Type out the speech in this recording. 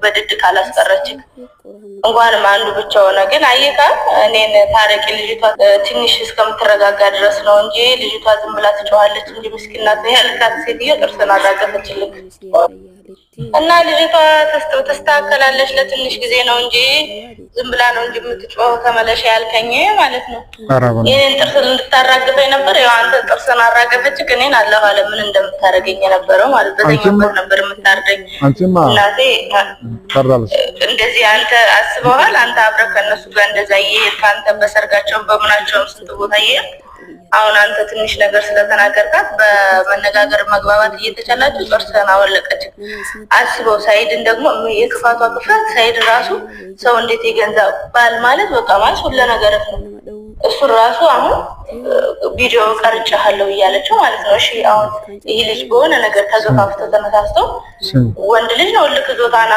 በድድ ካላስቀረች እንኳን አንዱ ብቻ ሆነ ግን አይካ እኔን ታረቂ ልጅቷ ትንሽ እስከምትረጋጋ ድረስ ነው እንጂ ልጅቷ ዝም ብላ ትጮሃለች እንጂ ምስኪናት ያልካት ሴትዮ ጥርሰና አራገፈችልኝ እና ልጅቷ ተስተካከላለች ለትንሽ ጊዜ ነው እንጂ ዝም ብላ ነው እንጂ የምትጮህ ተመለሽ ያልከኝ ማለት ነው የኔን ጥርስ እንድታራግፈኝ ነበር ያው አንተ ጥርስን አራገፈች ግን አላህ አለ ምን እንደምታረገኝ ነበረው ማለት በተኛው ነበር የምታርደኝ እናቴ እንደዚህ አንተ አስበዋል አንተ አብረህ ከነሱ ጋር እንደዛ ይሄድ ካንተ በሰርጋቸው በመናቸው ስንት ቦታ ይሄድ አሁን አንተ ትንሽ ነገር ስለተናገርካት በመነጋገር መግባባት እየተቻላችሁ ጥርስህን አወለቀች አስበው ሳይድን ደግሞ የክፋቷ ክፋት ሳይድ ራሱ ሰው እንዴት ይገንዛው ባል ማለት በቃ ማለት ሁሉ ነገር እሱ ራሱ አሁን ቪዲዮ ቀርጫለሁ እያለችው ማለት ነው እሺ አሁን ይሄ ልጅ በሆነ ነገር ተገፋፍተው ተነሳስተው ወንድ ልጅ ነው ልክ ዞታና